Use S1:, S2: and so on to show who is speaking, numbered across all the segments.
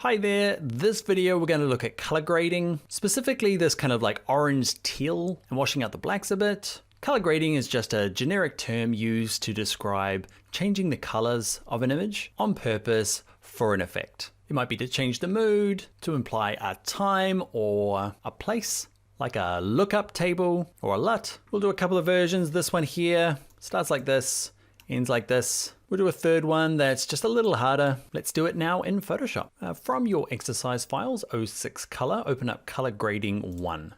S1: Hi there, this video we're going to look at color grading, specifically this kind of like orange teal and washing out the blacks a bit. Color grading is just a generic term used to describe changing the colors of an image on purpose for an effect. It might be to change the mood, to imply a time or a place, like a lookup table or a LUT. We'll do a couple of versions. This one here starts like this, ends like this. We'll do a third one that's just a little harder. Let's do it now in Photoshop. From your exercise files, 06 color, open up color grading 1.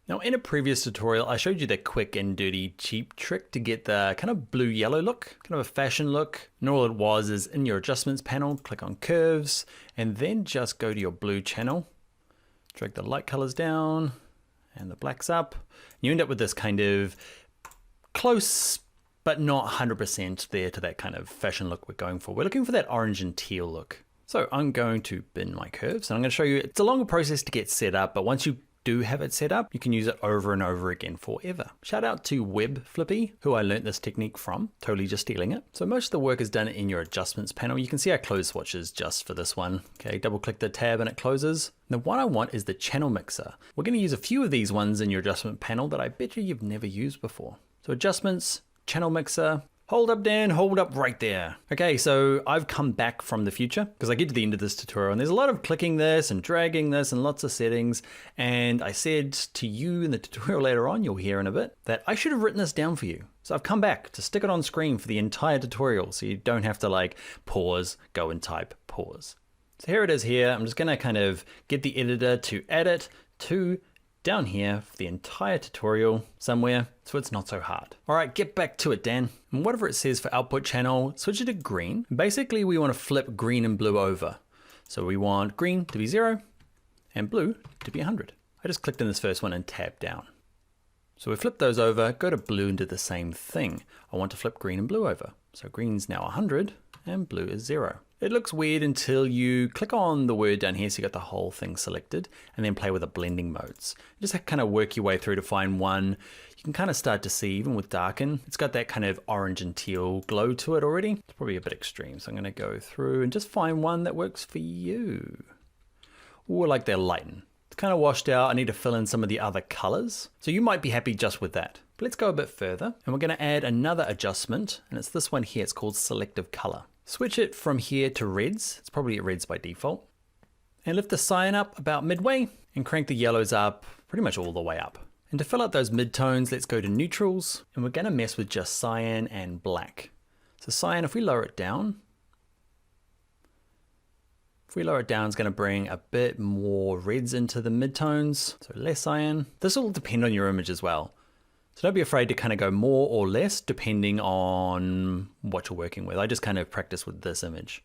S1: Now in a previous tutorial, I showed you the quick and dirty cheap trick to get the kind of blue yellow look, kind of a fashion look. And all it was is in your adjustments panel, click on curves, and then just go to your blue channel, drag the light colors down and the blacks up. You end up with this kind of close, but not 100% there to that kind of fashion look we're going for. We're looking for that orange and teal look. So I'm going to bin my curves and I'm going to show you, it's a longer process to get set up, but once you do have it set up, you can use it over and over again forever. Shout out to Web Flippy, who I learned this technique from, totally just stealing it. So most of the work is done in your adjustments panel. You can see I close swatches just for this one. Okay, double click the tab and it closes. The one I want is the channel mixer. We're going to use a few of these ones in your adjustment panel that I bet you've never used before. So adjustments, channel mixer, hold up Dan, hold up right there. Okay, so I've come back from the future because I get to the end of this tutorial and there's a lot of clicking this and dragging this and lots of settings. And I said to you in the tutorial later on, you'll hear in a bit, that I should have written this down for you. So I've come back to stick it on screen for the entire tutorial so you don't have to like pause, go and type, pause. So here it is here. I'm just gonna kind of get the editor to add it to down here for the entire tutorial somewhere, so it's not so hard. All right, get back to it, Dan. And whatever it says for output channel, switch it to green. Basically, we want to flip green and blue over. So we want green to be 0 and blue to be 100. I just clicked in this first one and tabbed down. So we flip those over, go to blue and do the same thing. I want to flip green and blue over. So green's now 100 and blue is 0. It looks weird until you click on the word down here so you got the whole thing selected and then play with the blending modes. Just kind of work your way through to find one. You can kind of start to see, even with darken, it's got that kind of orange and teal glow to it already. It's probably a bit extreme, so I'm going to go through and just find one that works for you. Ooh, I like that lighten. It's kind of washed out. I need to fill in some of the other colors. So you might be happy just with that. But let's go a bit further and we're going to add another adjustment, and it's this one here. It's called selective color. Switch it from here to reds. It's probably at reds by default. And lift the cyan up about midway and crank the yellows up pretty much all the way up. And to fill out those midtones, let's go to neutrals and we're going to mess with just cyan and black. So cyan, if we lower it down, it's going to bring a bit more reds into the midtones. So less cyan. This will depend on your image as well. So don't be afraid to kind of go more or less depending on what you're working with. I just kind of practice with this image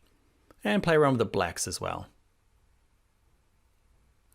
S1: and play around with the blacks as well.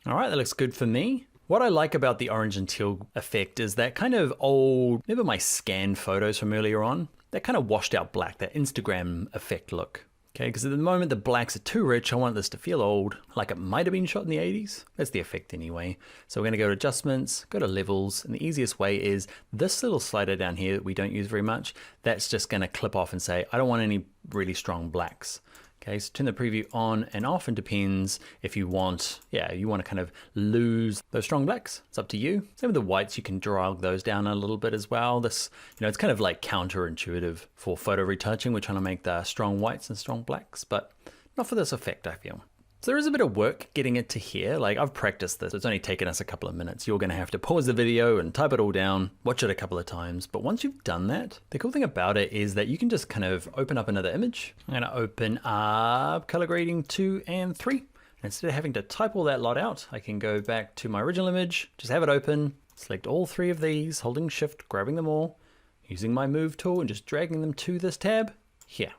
S1: All right, that looks good for me. What I like about the orange and teal effect is that kind of old, remember my scanned photos from earlier on? That kind of washed out black, that Instagram effect look. Okay, because at the moment the blacks are too rich, I want this to feel old, like it might have been shot in the 80s. That's the effect anyway. So we're gonna go to adjustments, go to levels, and the easiest way is this little slider down here that we don't use very much, that's just gonna clip off and say, I don't want any really strong blacks. Okay, so turn the preview on and off, and depends if you want, you want to kind of lose those strong blacks. It's up to you. Same with the whites, you can drag those down a little bit as well. This, it's kind of like counterintuitive for photo retouching. We're trying to make the strong whites and strong blacks, but not for this effect, I feel. So there is a bit of work getting it to here. Like I've practiced this. It's only taken us a couple of minutes. You're going to have to pause the video and type it all down, watch it a couple of times. But once you've done that, the cool thing about it is that you can just kind of open up another image. I'm going to open up color grading 2 and 3. And instead of having to type all that lot out, I can go back to my original image, just have it open, select all 3 of these, holding shift, grabbing them all, using my move tool and just dragging them to this tab here.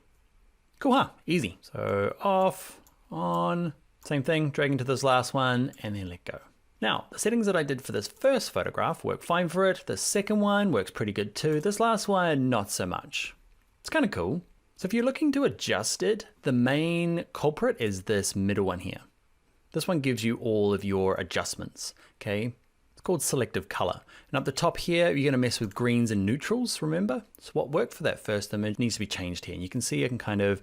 S1: Cool, huh? Easy. So off, on, same thing, dragging to this last one and then let go. Now, the settings that I did for this first photograph work fine for it. The second one works pretty good too. This last one, not so much. It's kind of cool. So if you're looking to adjust it, the main culprit is this middle one here. This one gives you all of your adjustments, okay? It's called selective color. And up the top here, you're gonna mess with greens and neutrals, remember? So what worked for that first image needs to be changed here. And you can see I can kind of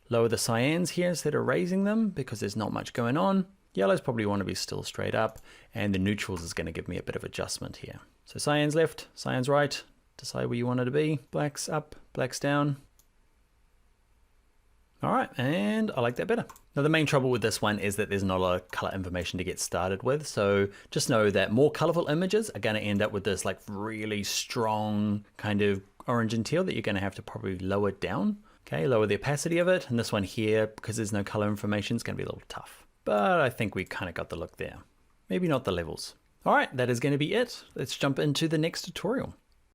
S1: lower the cyans here instead of raising them because there's not much going on. Yellows probably want to be still straight up, and the neutrals is going to give me a bit of adjustment here. So cyans left, cyans right, decide where you want it to be. Blacks up, blacks down. All right, and I like that better. Now the main trouble with this one is that there's not a lot of color information to get started with. So just know that more colorful images are gonna end up with this like really strong kind of orange and teal that you're gonna have to probably lower down. Okay, lower the opacity of it. And this one here, because there's no color information, is gonna be a little tough. But I think we kind of got the look there. Maybe not the levels. All right, that is gonna be it. Let's jump into the next tutorial.